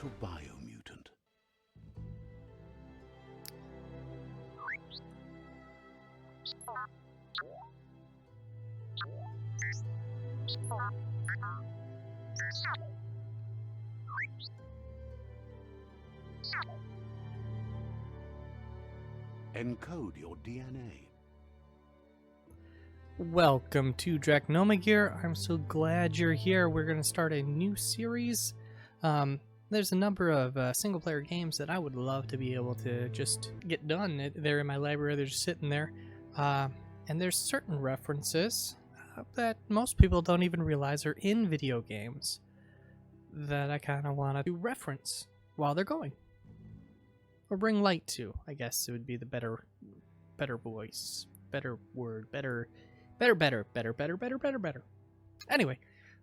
to biomutant. Encode your DNA. Welcome to Draconomis here. I'm so glad you're here. We're going to start a new series. There's a number of single-player games that I would love to be able to just get done. They're in my library. They're just sitting there. And there's certain references that most people don't even realize are in video games that I kind of want to reference while they're going. Or bring light to, I guess it would be the better voice, better word, better. Anyway,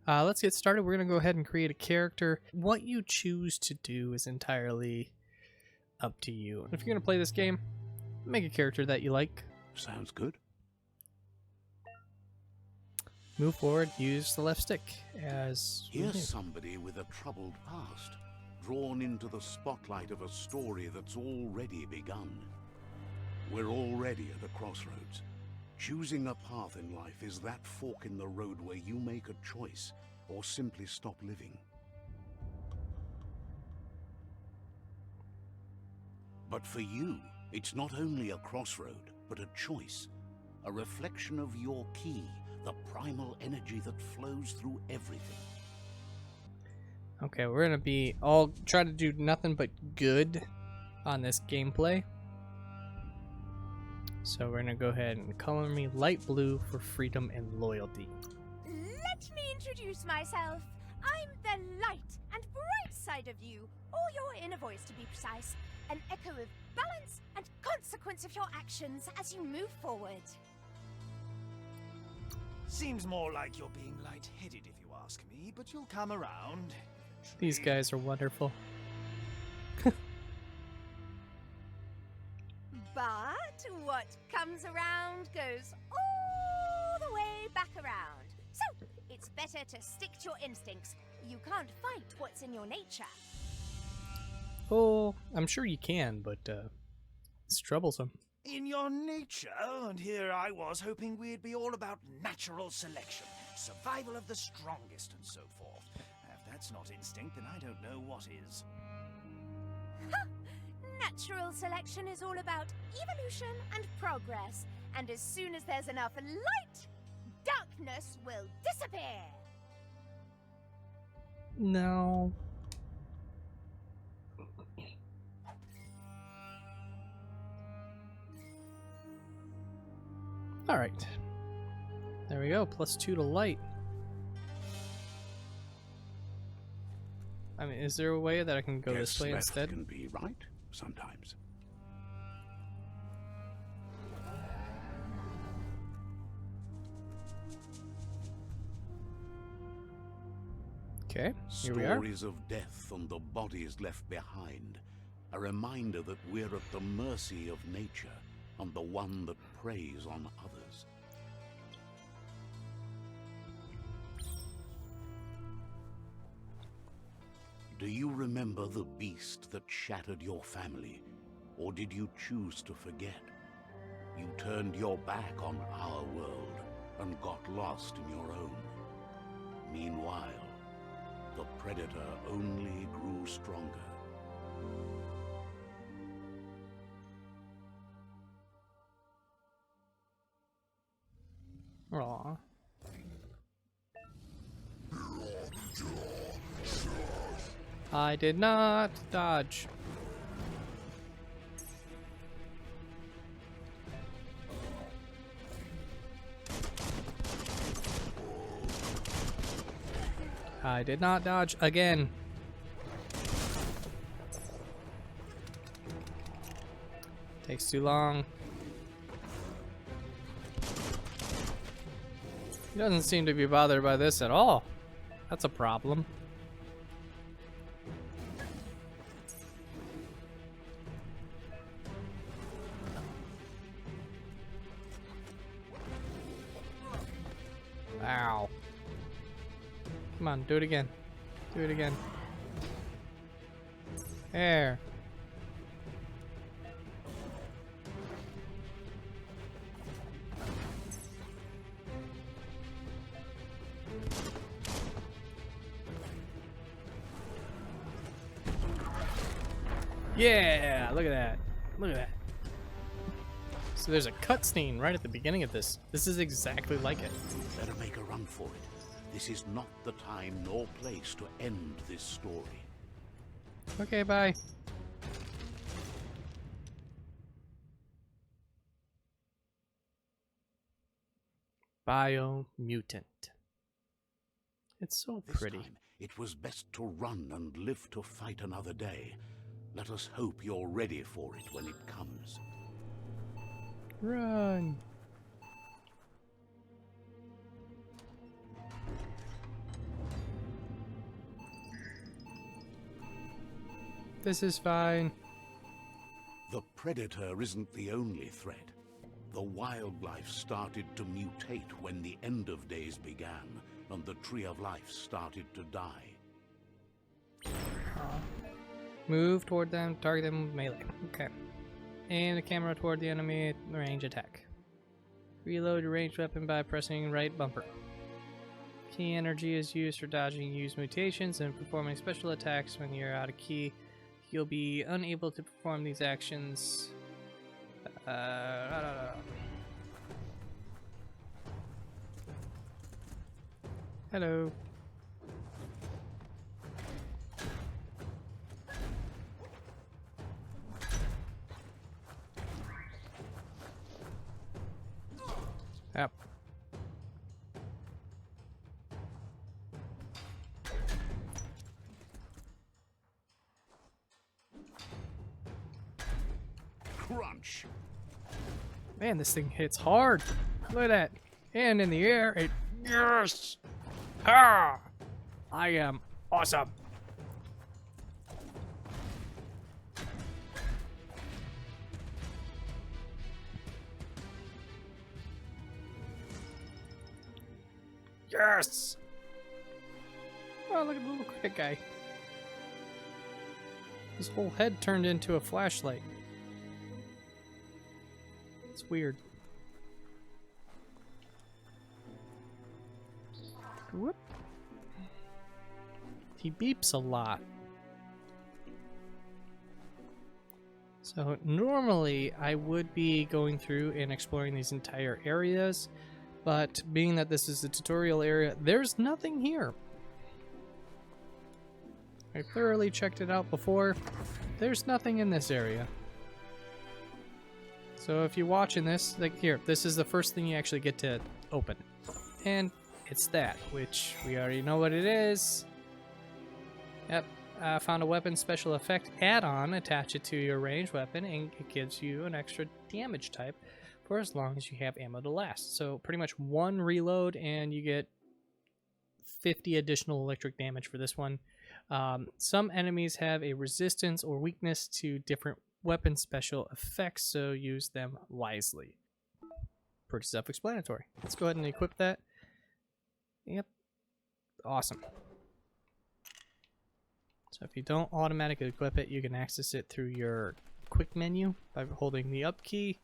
let's get started. We're going to go ahead and create a character. What you choose to do is entirely up to you. If you're going to play this game, make a character that you like. Sounds good. Move forward, use the left stick as... Here's somebody with a troubled past, drawn into the spotlight of a story that's already begun. We're already at a crossroads. Choosing a path in life is that fork in the road where you make a choice or simply stop living. But for you, it's not only a crossroad, but a choice. A reflection of your key, the primal energy that flows through everything. Okay, we're gonna be all try to do nothing but good on this gameplay. So we're gonna go ahead and color me light blue for freedom and loyalty. Let me introduce myself. I'm the light and bright side of you, or your inner voice to be precise. An echo of balance and consequence of your actions as you move forward. Seems more like you're being light-headed if you ask me, but you'll come around. These guys are wonderful. But what comes around goes all the way back around. So, it's better to stick to your instincts. You can't fight what's in your nature. Oh, I'm sure you can, but it's troublesome. In your nature, and here I was hoping we'd be all about natural selection, survival of the strongest and so forth. If that's not instinct, then I don't know what is. Natural selection is all about evolution and progress, and as soon as there's enough light, darkness will disappear. No. All right. There we go. +2 to light. I mean, is there a way that I can go this way left instead? Can be right sometimes. Okay, here we are. Stories of death and the bodies left behind. A reminder that we're at the mercy of nature and the one that preys on others. Do you remember the beast that shattered your family, or did you choose to forget? You turned your back on our world and got lost in your own. Meanwhile, the predator only grew stronger. Aww. I did not dodge. I did not dodge again. Takes too long. He doesn't seem to be bothered by this at all. That's a problem. Ow. Come on, do it again. Do it again. There. Yeah, look at that. Look at that. So there's a cutscene right at the beginning of this. This is exactly like it. Better make a run for it. This is not the time nor place to end this story. Okay, bye. Biomutant. It's so This pretty. time, it was best to run and live to fight another day. Let us hope you're ready for it when it comes. Run. This is fine. The predator isn't the only threat. The wildlife started to mutate when the end of days began, and the tree of life started to die. Move toward them, target them with melee. Okay. Aim the camera toward the enemy, range attack. Reload your ranged weapon by pressing right bumper. Key energy is used for dodging used mutations and performing special attacks. When you're out of key, you'll be unable to perform these actions. Hello. Yep. Crunch! Man, this thing hits hard. Look at that. And in the air, it... Yes! Ah! I am awesome. Yes! Oh, look at the little cricket guy. His whole head turned into a flashlight. It's weird. Whoop. He beeps a lot. So normally I would be going through and exploring these entire areas, but being that this is a tutorial area, there's nothing here. I thoroughly checked it out before. There's nothing in this area. So if you're watching this, like here, this is the first thing you actually get to open. And it's that, which we already know what it is. Yep, found a weapon special effect add-on, attach it to your ranged weapon, and it gives you an extra damage type for as long as you have ammo to last. So pretty much one reload and you get 50 additional electric damage for this one. Some enemies have a resistance or weakness to different weapon special effects, so use them wisely. Pretty self-explanatory. Let's go ahead and equip that. Yep. Awesome. So if you don't automatically equip it, you can access it through your quick menu by holding the up key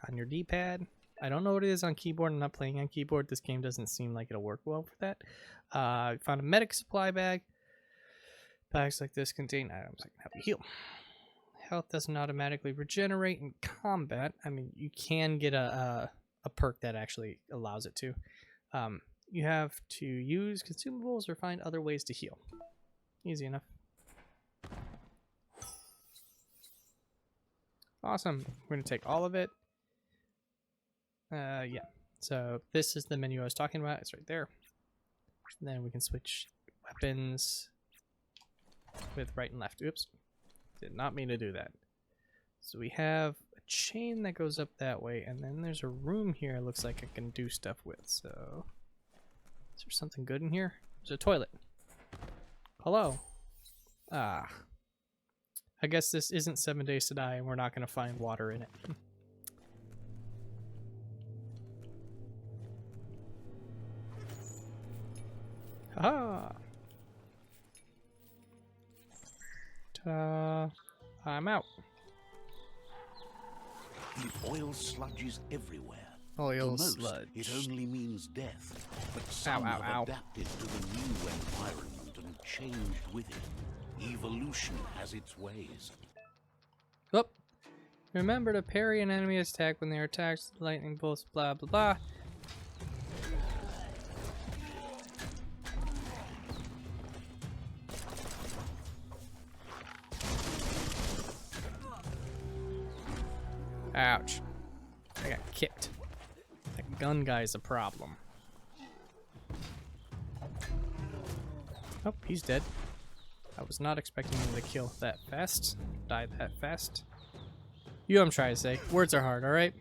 on your D-pad. I don't know what it is on keyboard. I'm not playing on keyboard. This game doesn't seem like it'll work well for that. Found a medic supply bag. Bags like this contain items that can help you heal. Health doesn't automatically regenerate in combat. I mean, you can get a perk that actually allows it to. You have to use consumables or find other ways to heal. Easy enough. Awesome. We're going to take all of it. Yeah. So this is the menu I was talking about. It's right there. And then we can switch weapons with right and left. Oops. Did not mean to do that. So we have a chain that goes up that way, and then there's a room here it looks like I can do stuff with. So is there something good in here? There's a toilet. Hello. Ah. I guess this isn't 7 Days to Die and we're not going to find water in it. Ah. I'm out. The oil sludge is everywhere. Oil To most, sludge. it only means death. But some ow, have ow. adapted to the new environment and changed with it. Evolution has its ways. Oop. Remember to parry an enemy attack when they are attacked. Lightning bolts, blah, blah, blah. Ouch. I got kicked. That gun guy's a problem. Oh, he's dead. I was not expecting him to kill that fast. Die that fast. You know what I'm trying to say. Words are hard, alright?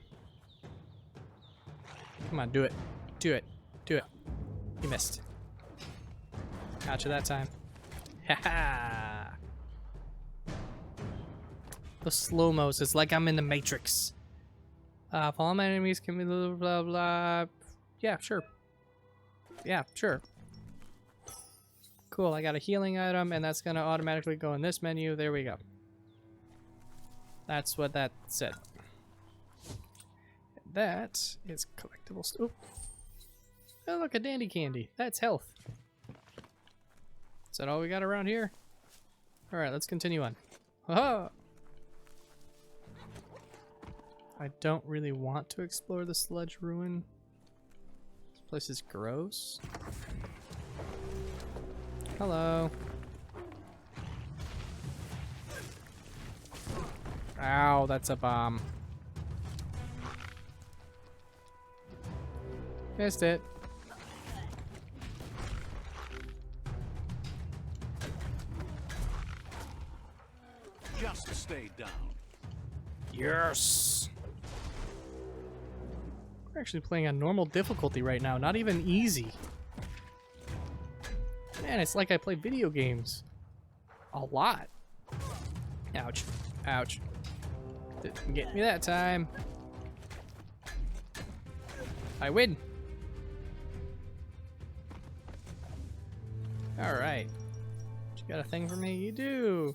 Come on, do it. Do it. Do it. You missed. Got you that time. Haha! The slow-mos, it's like I'm in the Matrix. If all my enemies can be blah, blah, blah. Yeah, sure. Yeah, sure. Cool, I got a healing item, and that's gonna automatically go in this menu. There we go. That's what that said. That is collectibles. Oop. Oh, look, a dandy candy. That's health. Is that all we got around here? Alright, let's continue on. Haha! I don't really want to explore the sludge ruin. This place is gross. Hello. Ow, that's a bomb. Missed it. Just stay down. Yes. We're actually playing on normal difficulty right now, not even easy. Man, it's like I play video games. A lot. Ouch. Ouch. Didn't get me that time. I win. Alright. You got a thing for me? You do.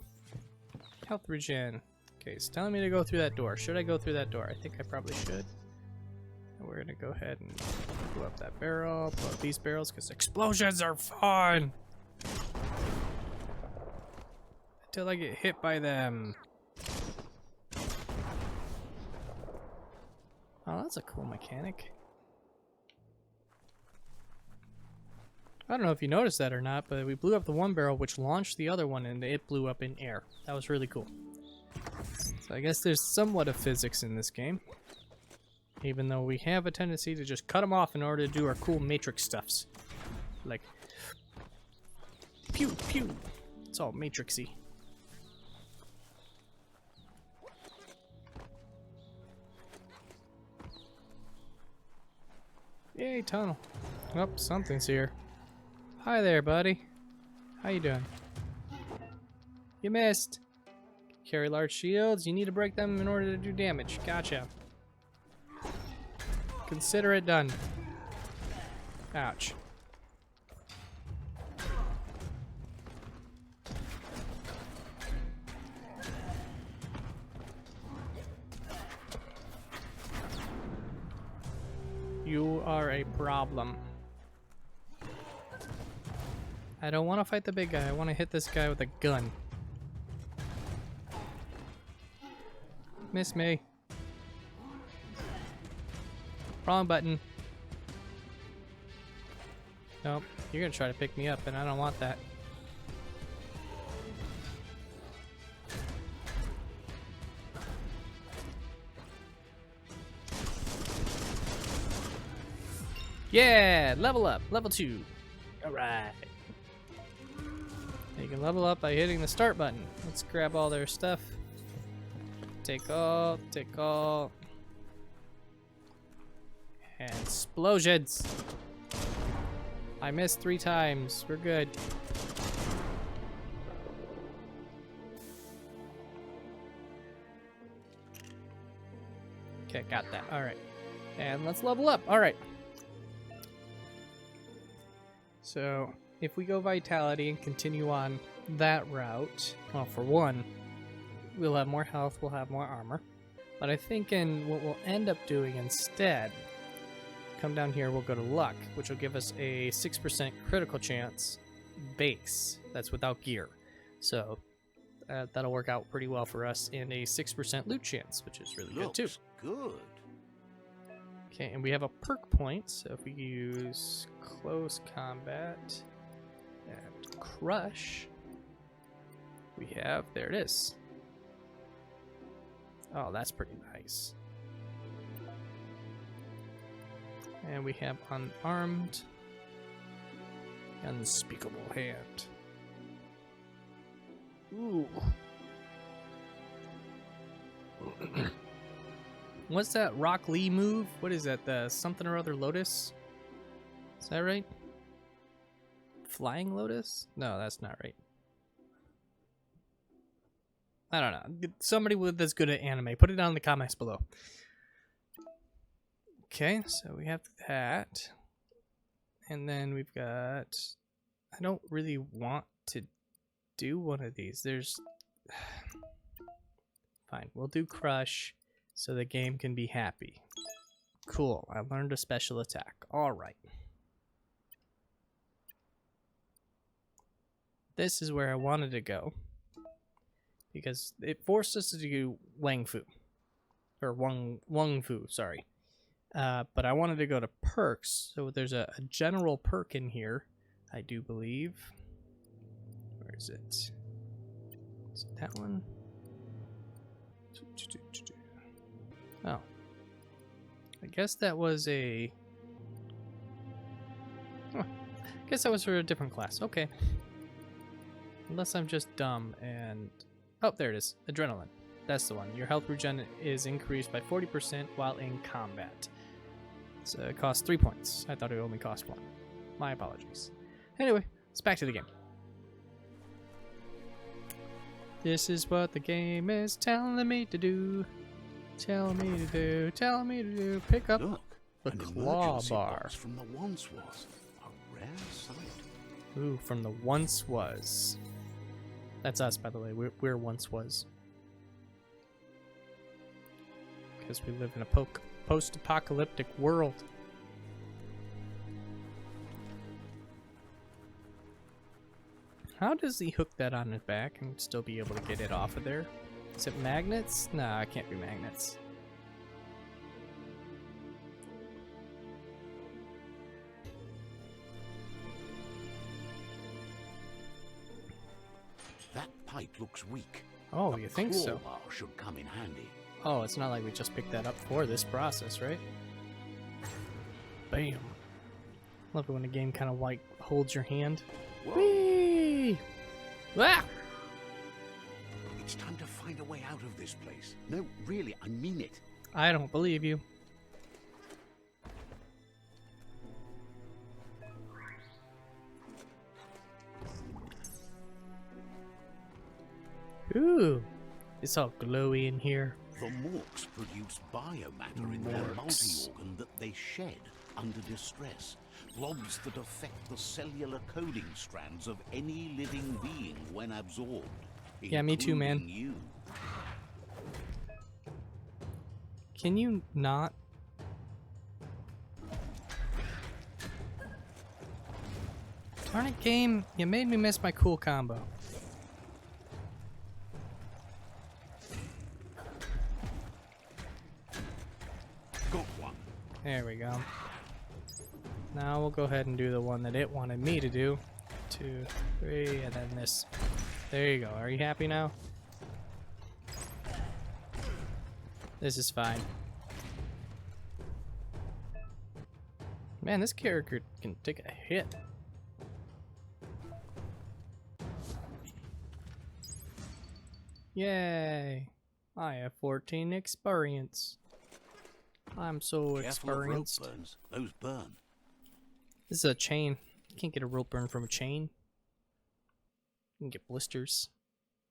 Health regen. Okay, it's telling me to go through that door. Should I go through that door? I think I probably should. And we're gonna go ahead and blow up that barrel, blow up these barrels, because explosions are fun! Until I get hit by them. Oh, that's a cool mechanic. I don't know if you noticed that or not, but we blew up the one barrel, which launched the other one, and it blew up in air. That was really cool. So I guess there's somewhat of physics in this game. Even though we have a tendency to just cut them off in order to do our cool Matrix stuffs. Like, pew, pew. It's all Matrixy. Yay, tunnel. Oh, something's here. Hi there, buddy. How you doing? You missed. Carry large shields. You need to break them in order to do damage. Gotcha. Consider it done. Ouch. You are a problem. I don't want to fight the big guy. I want to hit this guy with a gun. Miss me. Wrong button. Nope. You're gonna try to pick me up, and I don't want that. Yeah! Level up! Level 2! Alright. You can level up by hitting the start button. Let's grab all their stuff. Take all, take all. And explosions! I missed 3 times. We're good. Okay, got that. Alright. And let's level up. Alright. So, if we go Vitality and continue on, that route, well, for one, we'll have more health, we'll have more armor. But I think what we'll end up doing instead, come down here, we'll go to luck, which will give us a 6% critical chance base. That's without gear. So that'll work out pretty well for us, and a 6% loot chance, which is really good too. Looks good. Okay, and we have a perk point, so if we use close combat and crush, we have, there it is. Oh, that's pretty nice. And we have unarmed, unspeakable hand. Ooh. What's that Rock Lee move? What is that? The something or other Lotus? Is that right? Flying Lotus? No, that's not right. I don't know. Somebody that's good at anime, put it down in the comments below. Okay, so we have that. And then we've got... I don't really want to do one of these. There's... Fine, we'll do Crush so the game can be happy. Cool, I learned a special attack. Alright. This is where I wanted to go, because it forced us to do Wang Fu. Or Wang Fu, sorry. But I wanted to go to perks, so there's a general perk in here, I do believe. Where is it? Is it that one? Oh. I guess that was a... Huh. I guess that was for a different class. Okay. Unless I'm just dumb and... Oh, there it is. Adrenaline. That's the one. Your health regen is increased by 40% while in combat. So it costs 3 points. I thought it only cost 1. My apologies. Anyway, let's back to the game. This is what the game is telling me to do. Telling me to do. Telling me to do. Pick up Look, the an claw emergency bar. box from the once was. A rare sight. Ooh, from the once was. That's us, by the way. We're once was. Because we live in a post-apocalyptic world. How does he hook that on his back and still be able to get it off of there? Is it magnets? Nah, it can't be magnets. That pipe looks weak. Oh, A you think claw so? bar should come in handy. Oh, it's not like we just picked that up for this process, right? Bam. Love it when a game kind of like holds your hand. Whoa. Whee! Ah! It's time to find a way out of this place. No, really, I mean it. I don't believe you. Ooh, it's all glowy in here. The morks produce biomatter in their Morks. multi-organ that they shed under distress. Blobs that affect the cellular coding strands of any living being when absorbed. Yeah, me too, man. including You. Can you not? Darn it, game. You made me miss my cool combo. Got one. There we go. Now we'll go ahead and do the one that it wanted me to do. 2, 3, and then this. There you go. Are you happy now? This is fine. Man, this character can take a hit. Yay! I have 14 experience. I'm so Careful of rope experienced. burns. Those burn. This is a chain. You can't get a rope burn from a chain. You can get blisters.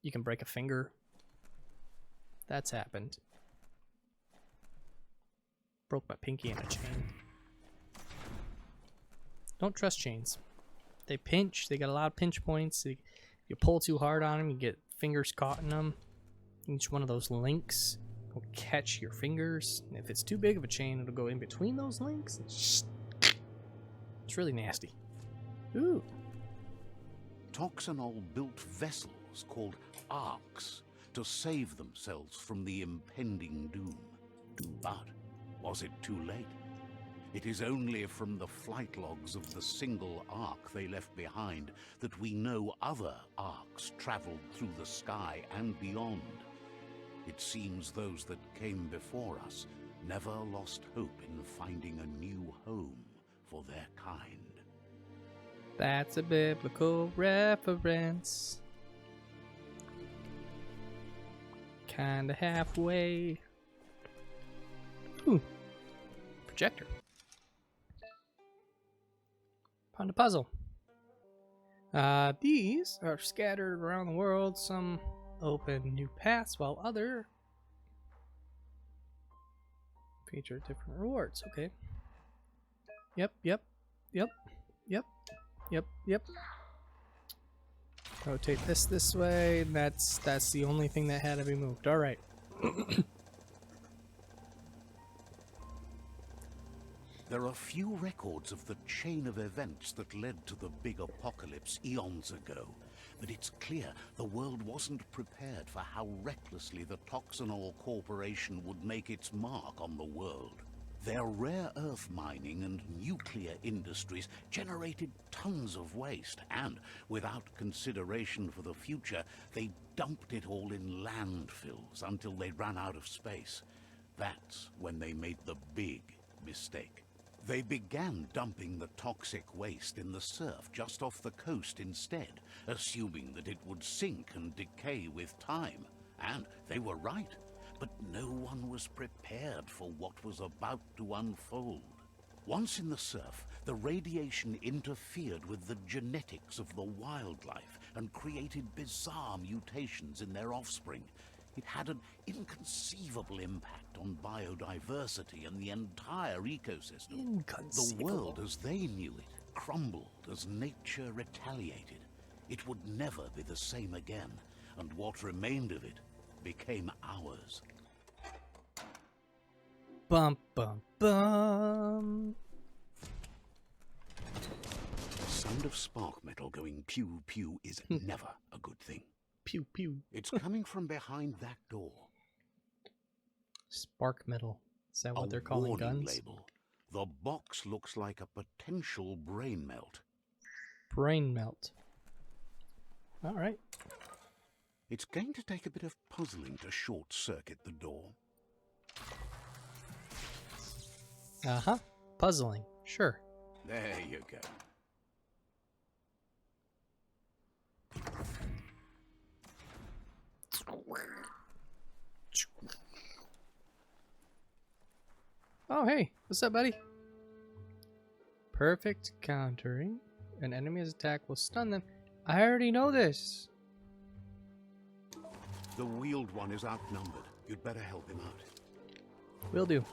You can break a finger. That's happened. Broke my pinky in a chain. Don't trust chains. They pinch. They got a lot of pinch points. You pull too hard on them, you get fingers caught in them. Each one of those links will catch your fingers. And if it's too big of a chain, it'll go in between those links. It's really nasty. Ooh. Toxanol built vessels called arks to save themselves from the impending doom. But was it too late? It is only from the flight logs of the single ark they left behind that we know other arks traveled through the sky and beyond. It seems those that came before us never lost hope in finding a new home for their kind. That's a biblical reference. Kinda halfway. Ooh. Projector. Found a puzzle. These are scattered around the world. Some open new paths, while other feature different rewards. Okay. Yep. Rotate this way. That's the only thing that had to be moved. All right. There are few records of the chain of events that led to the big apocalypse eons ago, but it's clear the world wasn't prepared for how recklessly the Toxanol Corporation would make its mark on the world. Their rare earth mining and nuclear industries generated tons of waste, and without consideration for the future, they dumped it all in landfills until they ran out of space. That's when they made the big mistake. They began dumping the toxic waste in the surf just off the coast instead, assuming that it would sink and decay with time. And they were right. But no one was prepared for what was about to unfold. Once in the surf, the radiation interfered with the genetics of the wildlife and created bizarre mutations in their offspring. It had an inconceivable impact on biodiversity and the entire ecosystem. The world as they knew it crumbled as nature retaliated. It would never be the same again, and what remained of it became ours. Bum bum bum. The sound of spark metal going pew pew is never a good thing. Pew pew. It's coming from behind that door. Spark metal. Is that what they're calling warning guns? label. The box looks like a potential brain melt. Brain melt. All right. It's going to take a bit of puzzling to short-circuit the door. Uh-huh. Puzzling. Sure. There you go. Oh, hey. What's up, buddy? Perfect countering. An enemy's attack will stun them. I already know this. The wheeled one is outnumbered. You'd better help him out. Will do.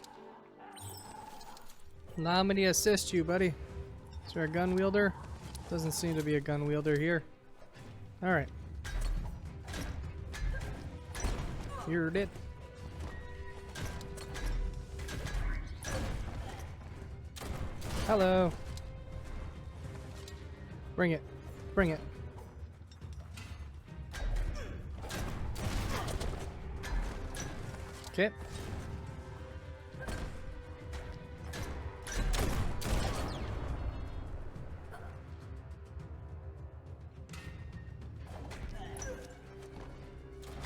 Allow me to assist you, buddy. Is there a gun wielder? Doesn't seem to be a gun wielder here. Alright. You're dead. Hello. Bring it. Bring it. Okay.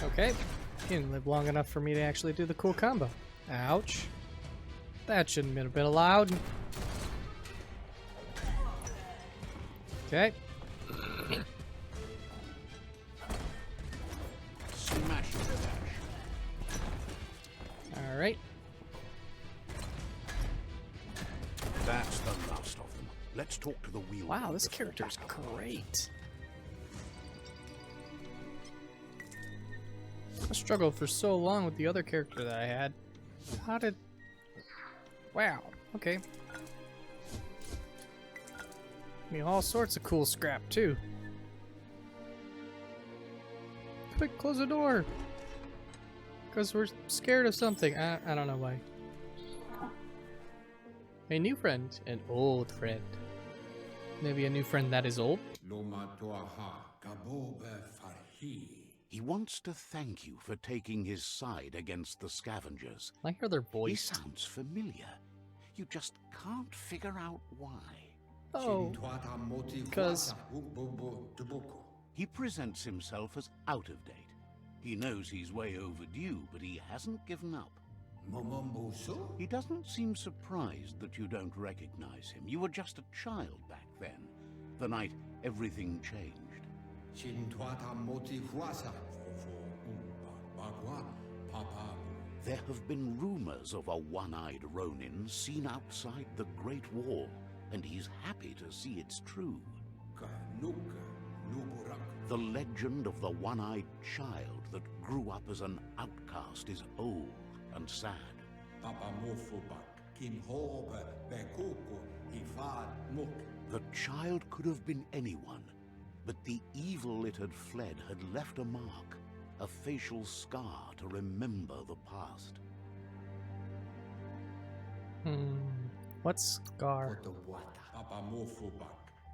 Okay. He didn't live long enough for me to actually do the cool combo. Ouch. That shouldn't have been allowed. Okay. Smash it, dash. Alright. That's the last of them. Let's talk to the wheel. Wow, this character's great. I struggled for so long with the other character that I had. How did... Wow, okay. I mean, all sorts of cool scrap, too. Quick, close the door! Because we're scared of something. I don't know why. A new friend. An old friend. Maybe a new friend that is old? He wants to thank you for taking his side against the scavengers. I hear their He voice. sounds familiar. You just can't figure out why. Oh, because He presents himself as out of date. He knows he's way overdue, but he hasn't given up. He doesn't seem surprised that you don't recognize him. You were just a child back then, the night everything changed. There have been rumors of a one-eyed Ronin seen outside the Great Wall, and he's happy to see it's true. The legend of the one-eyed child that grew up as an outcast is old and sad. The child could have been anyone, but the evil it had fled had left a mark, a facial scar to remember the past. What's scar?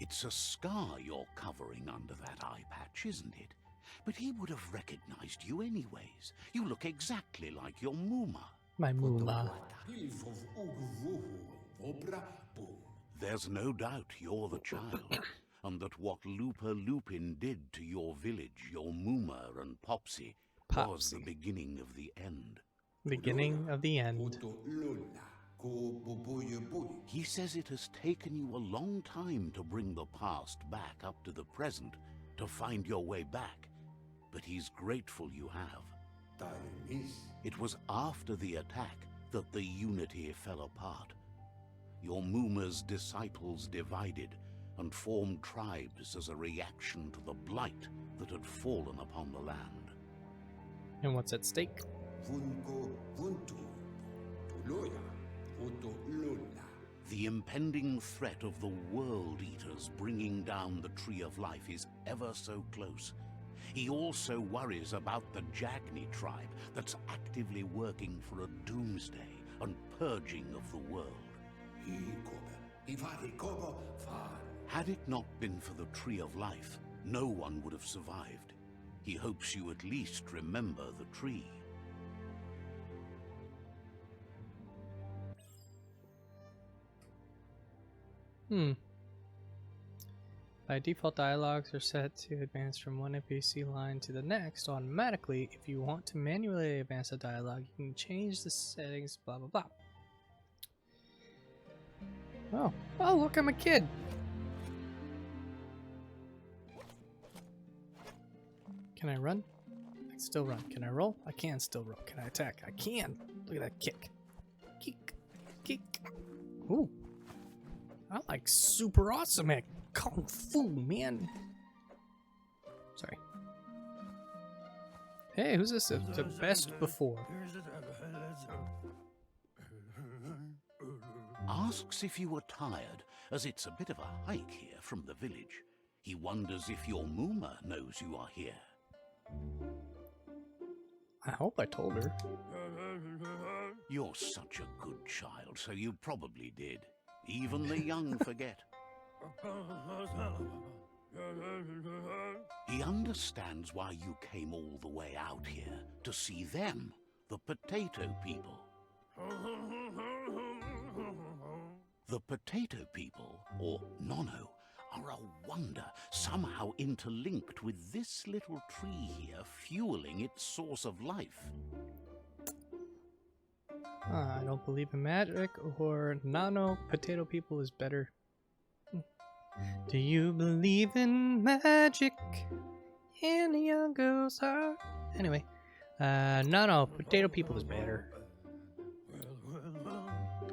It's a scar you're covering under that eye patch, isn't it? But he would have recognized you anyways. You look exactly like your Muma. My Muma. There's no doubt you're the child, and that what LUPA-LUPIN did to your village, your Muma and Popsy, was the beginning of the end. Beginning of the end. He says it has taken you a long time to bring the past back up to the present, to find your way back, but he's grateful you have. It was after the attack that the unity fell apart. Your Muma's disciples divided and formed tribes as a reaction to the blight that had fallen upon the land. And what's at stake? The impending threat of the Worldeaters bringing down the Tree of Life is ever so close. He also worries about the Jagni tribe that's actively working for a doomsday and purging of the world. Had it not been for the Tree of Life, no one would have survived. He hopes you at least remember the tree. By default, dialogues are set to advance from one NPC line to the next automatically. If you want to manually advance a dialogue, you can change the settings, blah blah blah. Oh, look, I'm a kid. Can I run? I can still run. Can I roll? I can still roll. Can I attack? I can. Look at that kick. Kick. Kick. Ooh. I'm like super awesome at Kung Fu, man. Sorry. Hey, who's this? The best before. Asks if you were tired, as it's a bit of a hike here from the village. He wonders if your Muma knows you are here. I hope I told her. You're such a good child, so you probably did. Even the young forget. He understands why you came all the way out here, to see them, the potato people. The potato people, or NONO, are a wonder, somehow interlinked with this little tree here, fueling its source of life. I don't believe in magic, or NONO, potato people is better. Do you believe in magic in a young girl's heart? Anyway, NONO, potato people is better.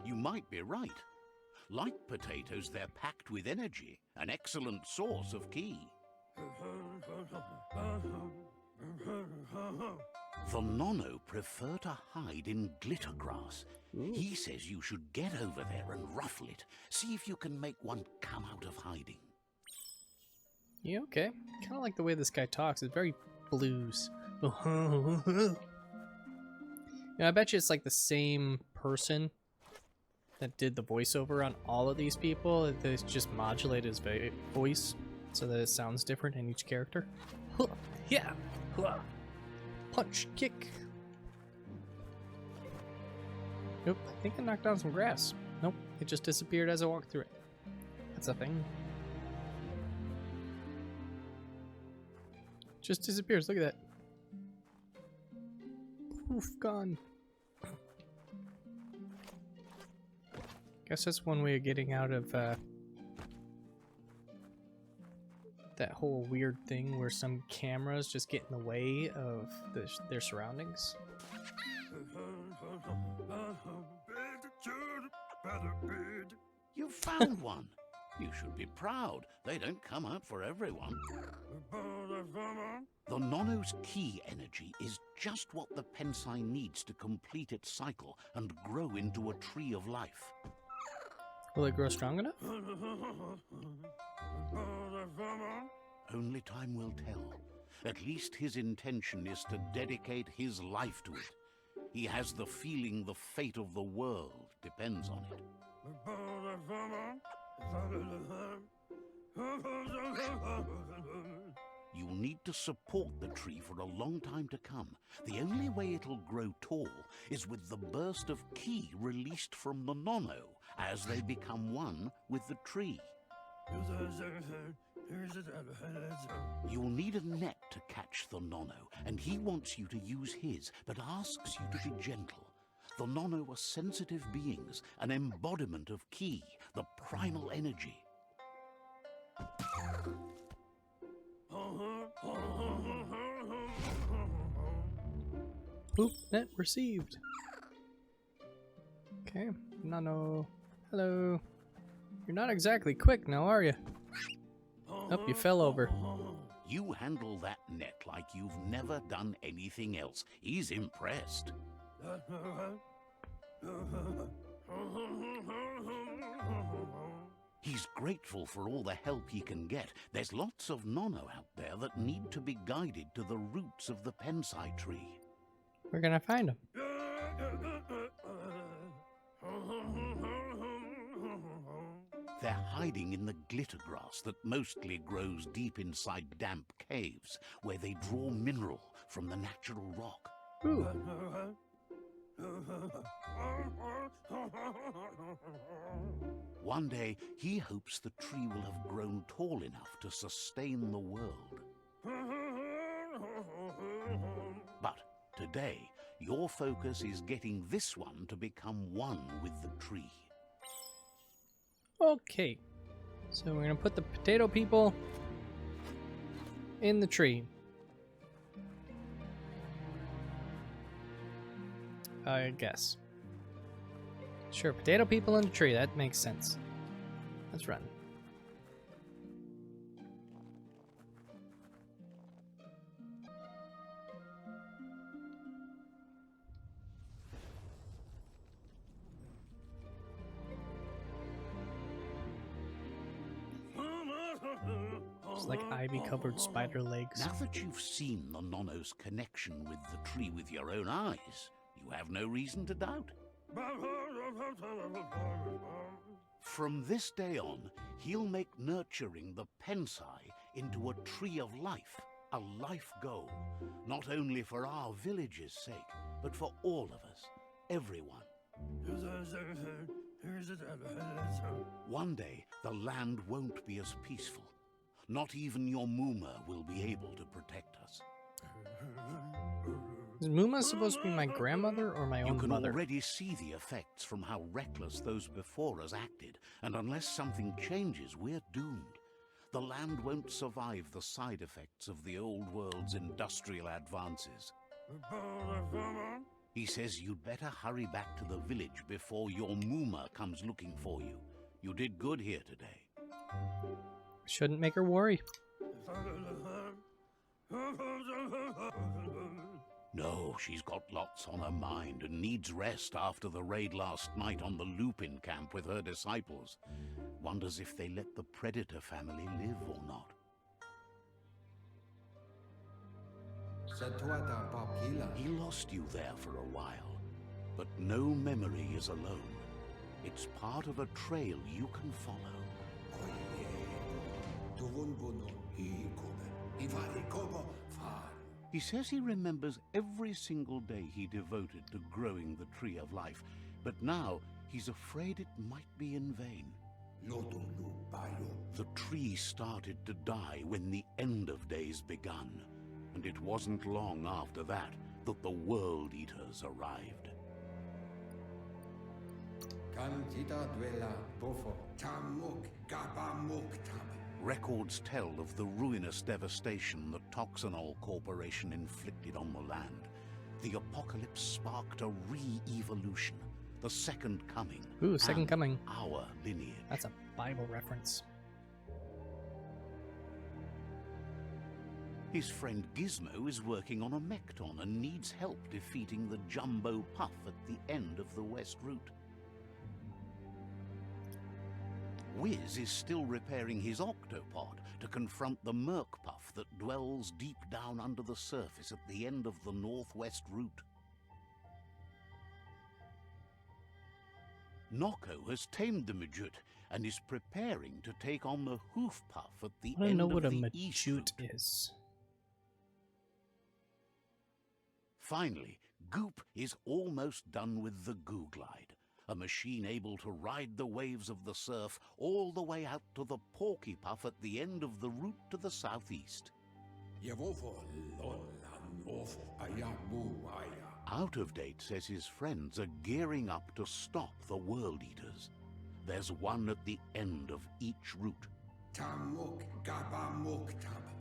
You might be right. Like potatoes, they're packed with energy, an excellent source of ki. The NONO prefer to hide in glitter grass. He says you should get over there and ruffle it. See if you can make one come out of hiding. Yeah, okay. Kind of like the way this guy talks. It's very blues. I bet you it's like the same person that did the voiceover on all of these people. They just modulate his voice so that it sounds different in each character. Yeah. Punch, kick. Nope, I think I knocked down some grass. Nope, it just disappeared as I walked through it. That's a thing. Just disappears, look at that. Poof, gone. Guess that's one way of getting out of that whole weird thing where some cameras just get in the way of their surroundings. You found one. You should be proud. They don't come out for everyone. The Nono's key energy is just what the Pensai needs to complete its cycle and grow into a tree of life. Will it grow strong enough? Only time will tell. At least his intention is to dedicate his life to it. He has the feeling the fate of the world depends on it. You'll need to support the tree for a long time to come. The only way it'll grow tall is with the burst of ki released from the Nono as they become one with the tree. You'll need a net to catch the Nono, and he wants you to use his, but asks you to be gentle. The Nono are sensitive beings, an embodiment of ki, the primal energy. Oop, net received. Okay, Nono. Hello. You're not exactly quick now, are you? Oh, you fell over. You handle that net like you've never done anything else. He's impressed. He's grateful for all the help he can get. There's lots of Nono out there that need to be guided to the roots of the Pensai tree. We're gonna find him. They're hiding in the glitter grass that mostly grows deep inside damp caves, where they draw mineral from the natural rock. Ooh. One day, he hopes the tree will have grown tall enough to sustain the world. But today, your focus is getting this one to become one with the tree. Okay, so we're gonna put the potato people in the tree. I guess. Sure, potato people in the tree, that makes sense. Let's run. It's like ivy-covered spider legs. Now that you've seen the Nono's connection with the tree with your own eyes, you have no reason to doubt. From this day on, he'll make nurturing the Pensai into a tree of life, a life goal, not only for our village's sake, but for all of us, everyone. One day, the land won't be as peaceful. Not even your Muma will be able to protect us. Is Muma supposed to be my grandmother or my own You can mother? already see the effects from how reckless those before us acted, and unless something changes, we're doomed. The land won't survive the side effects of the old world's industrial advances. He says you'd better hurry back to the village before your Muma comes looking for you. You did good here today. Shouldn't make her worry. No, she's got lots on her mind and needs rest after the raid last night on the Lupin camp with her disciples. Wonders if they let the Predator family live or not. He lost you there for a while, but no memory is alone. It's part of a trail you can follow. He says he remembers every single day he devoted to growing the Tree of Life, but now he's afraid it might be in vain. The tree started to die when the end of days begun, and it wasn't long after that that the Worldeaters arrived. Records tell of the ruinous devastation the Toxanol Corporation inflicted on the land. The apocalypse sparked a re-evolution, the second coming. Ooh, second coming. Our lineage. That's a Bible reference. His friend Gizmo is working on a Mekton and needs help defeating the Jumbo Puff at the end of the West Route. Wiz is still repairing his octopod to confront the Merc Puff that dwells deep down under the surface at the end of the Northwest Route. Noko has tamed the Majut and is preparing to take on the Hoof Puff at the I don't end know what of a the East Majut Route. is. Finally, Goop is almost done with the Goo Glide, a machine able to ride the waves of the surf all the way out to the Porky Puff at the end of the route to the southeast. Out of Date says his friends are gearing up to stop the Worldeaters. There's one at the end of each route.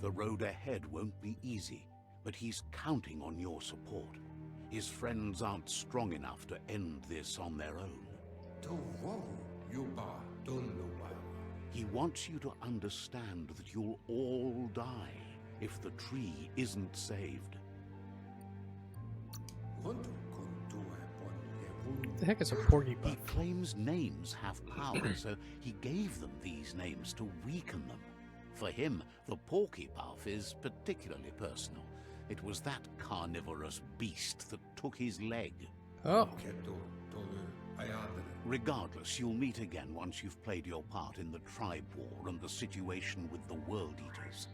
The road ahead won't be easy, but he's counting on your support. His friends aren't strong enough to end this on their own. He wants you to understand that you'll all die if the tree isn't saved. What the heck is a Porky He Puff? claims names have power, so he gave them these names to weaken them. For him, the Porky Puff is particularly personal. It was that carnivorous beast that took his leg. Oh, Regardless, you'll meet again once you've played your part in the tribe war and the situation with the Worldeaters.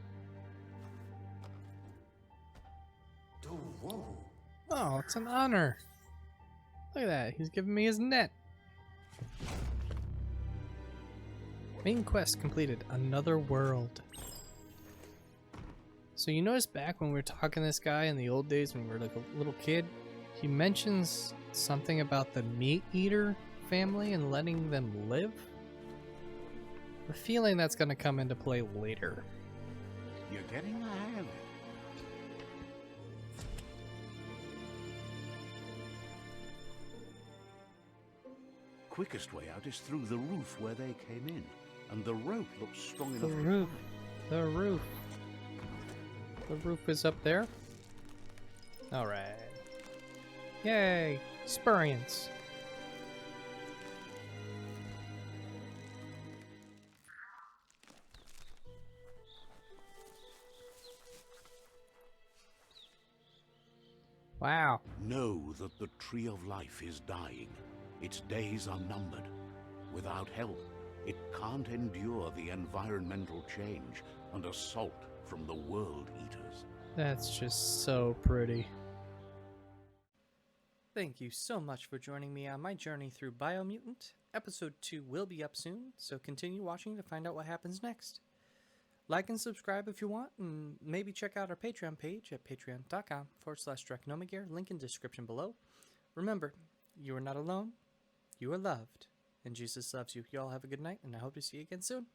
oh, it's an honor. Look at that, he's giving me his net. Main quest completed, another world. So you notice back when we were talking to this guy in the old days when we were like a little kid, he mentions something about the meat eater family and letting them live? I have a feeling that's going to come into play later. You're getting the hang of it. Quickest way out is through the roof where they came in, and the rope looks strong The enough. roof. The roof. The roof is up there. Alright. Yay! Experience. Wow. Know that the Tree of Life is dying. Its days are numbered. Without help, it can't endure the environmental change and assault from the Worldeaters. That's just so pretty. Thank you so much for joining me on my journey through Biomutant. Episode 2 will be up soon, so continue watching to find out what happens next. Like and subscribe if you want, and maybe check out our Patreon page at patreon.com/Draconomis, link in description below. Remember, you are not alone, you are loved, and Jesus loves you. You all have a good night, and I hope to see you again soon.